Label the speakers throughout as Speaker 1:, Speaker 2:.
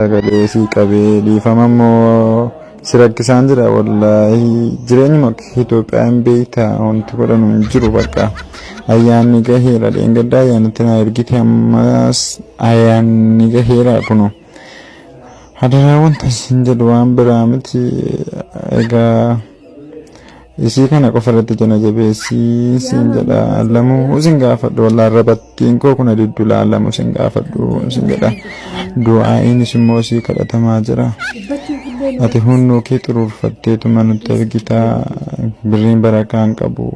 Speaker 1: Sagalee si qabee dhiifamammoo si rakkisaan jira wallaahi jireenyuma Itoophiyaan beektaa wanti godhanu hin jiru bakka ayyaanni gaheera dheengaddaa ayyaanatti na ergite ammas ayyaanni gaheera kunu hadaraa wanta sin jedhu waan biraa miti egaa isii kana qofa irratti jana jabeessii sin jedha allamuu sin gaafadhu wallaahi rabattiin koo kuna diddu laallamu sin gaafadhu sin jedha du'aa'iinis immoo sii kadhatamaa jira ati hunduu kee xuruurfatteetuma nutti ergitaa birriin barakaan qabu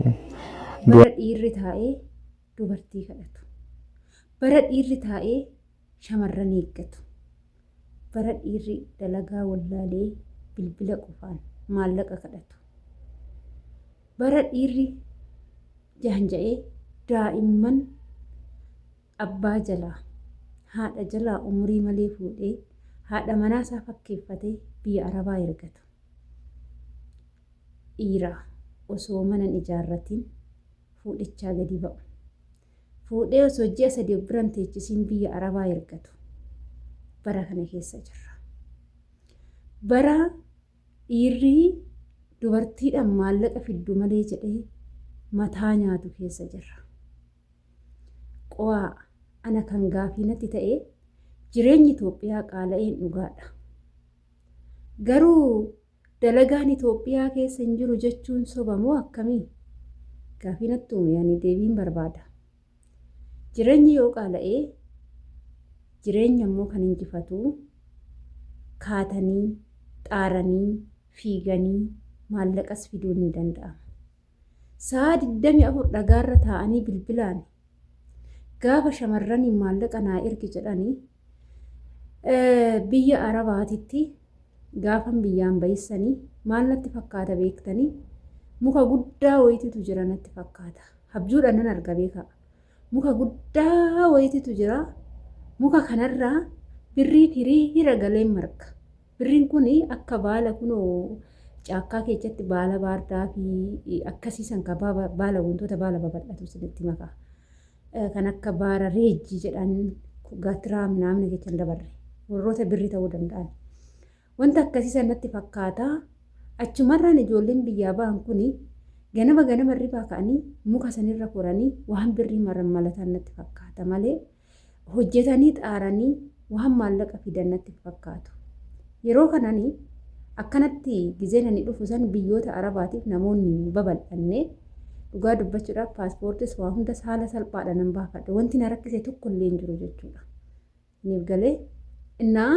Speaker 2: bara dhiirri taa'ee dubartii kadhatu bara dhiirri taa'ee shamarran eeggatu bara dhiirri dalagaa wallaalee bilbila qofaan maallaqa kadhatu bara dhiirri jahanja'ee daa'imman abbaa jalaa haadha jalaa umurii malee fuudhee haadha manaasaa fakkeeffatee biyya arabaa ergatu dhiiraa osoo mana ijaarratiin fuudhichaa gadi ba'u fuudhee osoo ji'a 3 biran teechisiin biyya arabaa ergatu bara kana keessa jirra bara dhiirri dubartiidhaan maallaqa fiddu malee jedhee mataa nyaatu keessa jirra qo'aa ana kan gaafii natti ta'e jireenyi Itoophiyaa qaala'een dhugaadha garuu dalagaan Itoophiyaa keessa hin jiru jechuun sobamoo akkamii gaafii natti uume ani deebiin barbaada jireenyi yoo qaala'ee jireenya immoo kan injifatu kaatanii xaaranii fiiganii maallaqas fiduun hin danda'amu sa'a 24 dhagaarra taa'anii bilbilaan gaafa shamarranii maallaqa naa ergi jedhanii biyya arabaatitti gaafan biyyaan bayissanii maal natti fakkaata beektanii muka guddaa wayititu jira natti fakkaata habjuudhaan nan arga beekaa muka guddaa wayititu jira muka kanarraa birriin hiriira galee marga birriin kun akka baala kunoo caakkaa keessatti baala baardaa fi akkasiisan ka baala wantoota baala babal'atu sinitti makaa kan akka baara reejjii jedhan gatiraa naamni keessan dabarre warroota birrii ta'uu danda'an wanta akkasiisan natti fakkaata achumarraan ijoolleen biyyaa ba'an kun ganama irraa ka'anii muka sanirra koranii waan birrii malatan natti fakkaata malee hojjetanii xaaranii waan maallaqa fidan natti fakkaatu yeroo kananii akkanatti gizeen ani dhufu san biyyoota arabaatiif namoonni babal'anne dhugaa dubbachuudhaaf paaspoortis waa hunda haala salphaadhaan nan baafadha wanti na rakkise tokko illee hin jiru jechuudha niif galee innaa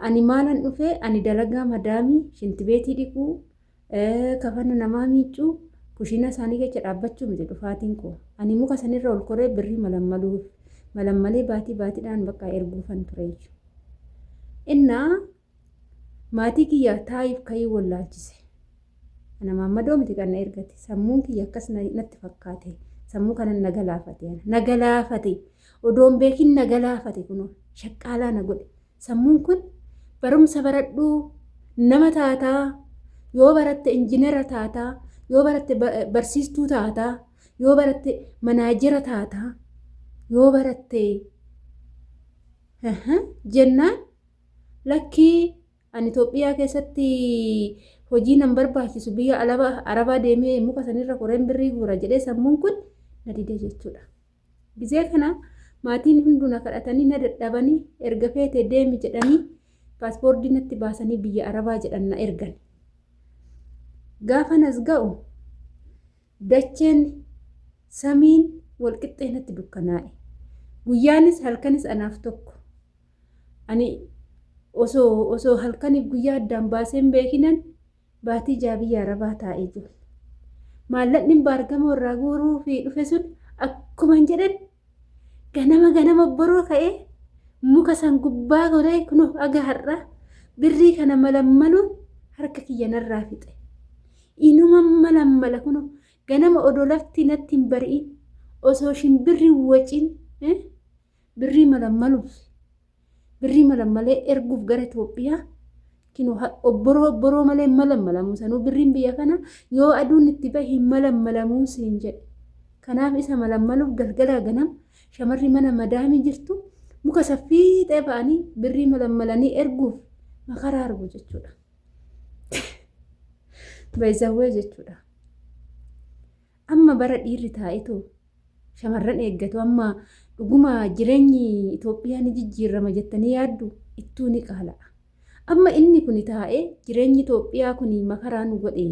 Speaker 2: ani maalan dhufee ani dalagaa madaamii shintibeetii dhiquu kafana namaa miicuu kushina isaanii keessa dhaabbachuu miti dhufaatiin koo ani muka sanirra ol koree birrii malammalee baatiidhaan bakka erguufan ture jechuudha innaa maatii kiyya taayiif ka'ii wallaalchise ana maammadoo miti kan na ergate sammuun kiyya akkas natti fakkaate sammuu kana nagalaafate odoon beekin nagalaafate kunoo shaqqaalaa na godhe sammuun kun barumsa baradhuu nama taataa yoo baratte injiinera taataa yoo baratte barsiistuu taataa yoo baratte manaajira taataa yoo baratte jennaan lakkii ani Itoophiyaa keessatti hojii nan barbaachisu biyya arabaa deemee muka sanirra koreen birrii guura jedhee sammuun kun na dide jechuudha. Gizee kana maatiin hunduu na kadhatanii na dadhabanii erga feete deemi jedhanii paaspoortii natti baasanii biyya arabaa jedhan na ergan. Gaafa nas ga'u dacheen samiin walqixxee natti dukkanaa'e. Guyyaanis halkanis anaaf tokko. Ani osoo halkaniif guyyaa addaan baaseen beekinan baatii jaabiyya arabaa taa'ee jiru. Maallaqni baargama irraa guuruu fi dhufe sun akkuma jedhan ganama boroo ka'ee muka san gubbaa godhee kunoo aga har'a birrii kana malammaluun harka kiyya narraa fixe. Inuma malammala kunoo ganama odoo lafti natti hin bari'in osoo shimbirri waciin birrii malammaluuf birrii malammalee erguuf gara Itoophiyaa kinu obboroo malee malammalamu sanuu birriin biyya kana yoo aduun itti bahi malammalamu siin jedhe kanaaf isa malammaluuf galgala ganam shamarri mana madaamii jirtu muka saffii ta'e ba'anii birrii malammalanii erguuf makaraa argu jechuudha. Baay'isawwee jechuudha. Amma bara dhiirri taa'etu shamarran eeggatu amma dhuguma jireenyi Itoophiyaa ni jijjiirama jettanii yaaddu ittuu ni qaala'a. Amma inni kun taa'ee jireenyi Itoophiyaa kun makaraa nu godhe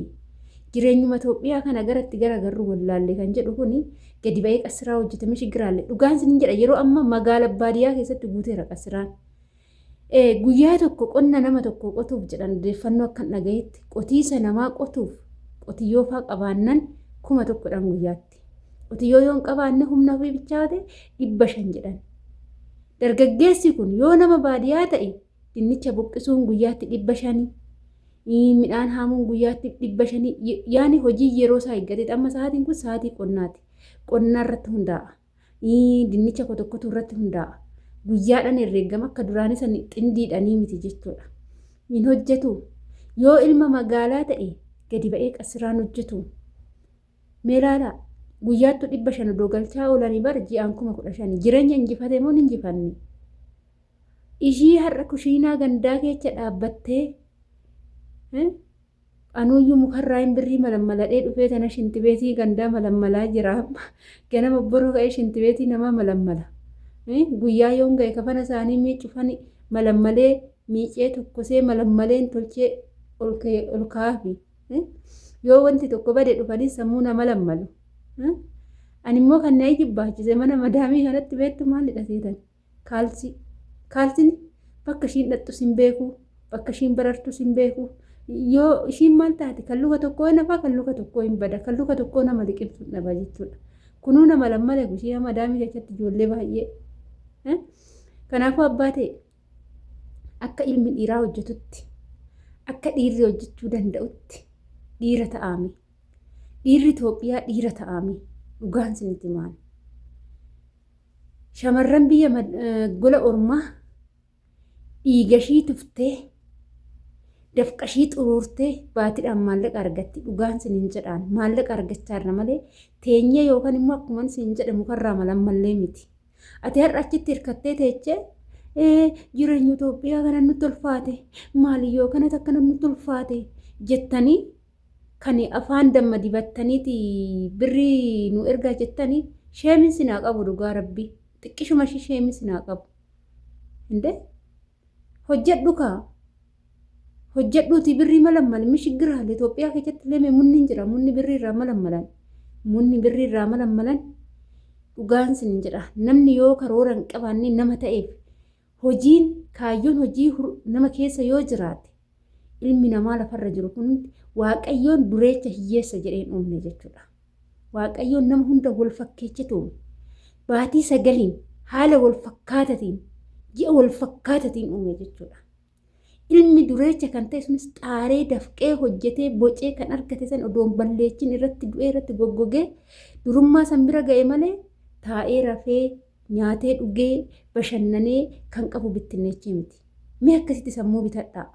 Speaker 2: jireenyuma Itoophiyaa kana garatti garagarru wallaalle kan jedhu kun gadi ba'ee qasiraa hojjetame shigiraalle dhugaan sin jedha yeroo amma magaala baadiyyaa keessatti guuteera qasiraan. Guyyaa tokko qonna nama tokko qotuuf jedhan odeeffannoo akka dhagayetti qotiisa namaa qotuuf qotiyyoo fa'aa qabaannan 1,000 guyyaatti. Qotiyyoo yoon qabaanne humna ofii bichaate 500 jedhan. Dargaggeessi kun yoo nama baadiyyaa ta'e dinnicha buqqisuun guyyaatti 500, midhaan haamuun guyyaatti 500 yaani hojii yeroo isaa eeggate amma sa'aatiin kun sa'aatii qonnaati. Qonnaa irratti hundaa'a. Dinnicha kotokkootu irratti hundaa'a. Guyyaadhaan herreegama akka duraanii san xindiidhanii miti jechuudha. Hin hojjetu. Yoo ilma magaalaa ta'e gadi ba'ee qasiraan hojjetu. Meelaalaa guyyaattu 500 doogalchaa oolanii bar ji'aan 15,000 jireenya injifate moo injifanne? Ishii har'a kushiinaa gandaa keessa dhaabbattee anuyyuu mukarraa hin birrii malammaladhee dhufee tana shintibeetii gandaa malammalaa jira. Ganama boroo ka'ee shintibeetii namaa malammala. Guyyaa yoon ga'e kafana isaanii miicufani malammalee miicee tokkosee malammaleen tolchee ol kaafi. Yoo wanti tokko bade dhufanii sammuu nama lammalu. Ani immoo kan na jibbaachise mana madaamii kanatti beektu maalidha seetan? Kaalsii. Kaalsiin bakka ishiin dhattu sin beeku, bakka ishiin barartu sin beeku. Yoo ishiin maal taate kan luka tokkoo nafaa kan luka tokkoo hin bada kan luka tokkoo nama liqimsu dhaba jechuudha. Kunuu nama lammale gushii madaamii keessatti ijoollee baay'ee. Kanaafuu abbaa ta'e akka ilmi dhiiraa hojjetutti akka dhiirri hojjechuu danda'utti dhiira ta'ame. Dhiirri Itoophiyaa dhiira ta'ame dhugaan isinitti maali? Shamarran biyya gola ormaa dhiigashii tuftee dafqashii xuruurtee baatiidhaan maallaqa argatti dhugaan isiniin jedhaan maallaqa argachaa irra malee teenyee yookaan immoo akkuma isin jedhe mukarraa malammallee miti. Ati har'a achitti hirkattee teechee jireenya Itoophiyaa kana nutti ulfaate maaliyyoo kanatti akkana nutti ulfaate jettanii kan afaan damma dibattaniiti birrii nu ergaa jettanii sheemin sinaa qabu dhugaa rabbii xiqqishuma sheemin sinaa qabu. Inde hojjedhu kaa hojjedhuuti birrii malammal mishigiraalee Itoophiyaa keessatti leeme munni jira munni birrii irraa malammalan dhugaan sin jedha namni yoo karoora hin qabaanne nama ta'eef hojiin kaayyoon hojii nama keessa yoo jiraate ilmi namaa lafarra jiru kun waaqayyoon dureecha hiyyeessa jedheen uumne jechuudha. Waaqayyoon nama hunda wal fakkeessitu baatii 9 haala wal fakkaatatiin ji'a wal fakkaatatiin uume jechuudha. Ilmi dureecha kan ta'e sunis xaaree dafqee hojjetee bocee kan argate san odoon balleechin irratti du'ee irratti goggogee durummaa san bira ga'e malee taa'ee rafee nyaatee dhugee bashannanee kan qabu bittinneechee miti. Mee akkasitti sammuu bitadhaa.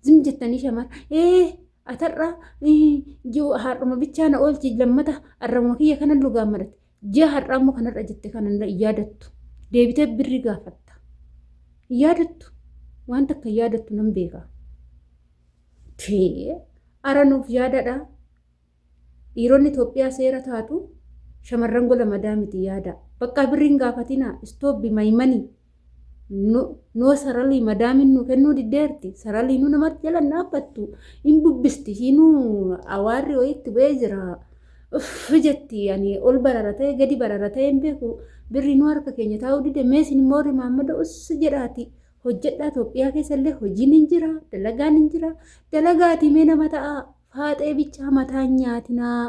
Speaker 2: Zim jettanii shamar atarra har'uma bichaa na oolchi lammata arrama kiyya kanan lugaa marate ji'a har'aa immoo kanarra jette kanan yaadattu deebitee birrii gaafatta yaadattu wanta akka yaadattu nan beeka. Aranuuf yaadadha. Dhiironni Itoophiyaa seera taatu shamarran gola madaa miti yaada. Bakka birriin gaafatina istoobbi maymanii noo saralii madaamin nu kennuu diddeerti saralii nu namatti jala dhaabbattu hin bubbisti hinuu awaarri wayitti bu'ee jira jetti ani ol bararatee gadi bararatee hin beeku birrii nu harka keenya taa'uu dide meesin immoo rimaamada us jedhaati hojjedhaa Itoophiyaa keessallee hojiin hin jira dalagaan hin jira dalagaati mee nama ta'a faaxee bichaa mataa nyaatinaa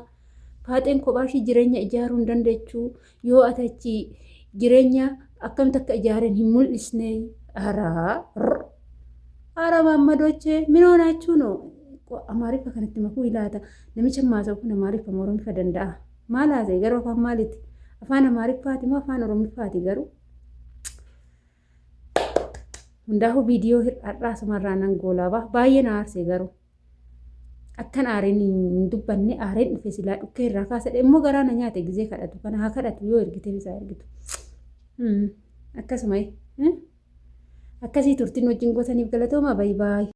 Speaker 2: faaxeen kophaashii jireenya ijaaruu hin dandeechuu yoo atachi jireenya akkamitti akka ijaaren hin mul'isne ara maammadochee minoonaachuu no amaariffa kanatti makuu ilaata namicha maasaa kun amaariffa Oromiffa danda'a maal haasa'e garuu afaan maaliiti afaan amaariffaati moo afaan Oromiffaati garuu hundaa'u viidiyoo har'aa samarraa nan goolaaba baay'ee na aarsee garuu akkan aareen hin dubbanne aareen dhufe silaa dhukkee irraa kaasadhe immoo garaa na nyaate gizee kadhatu kana haa kadhatu yoo ergite bisaa ergitu. akkasuma akkasii turtiin wajjin gootaniif galatooma baay'ee.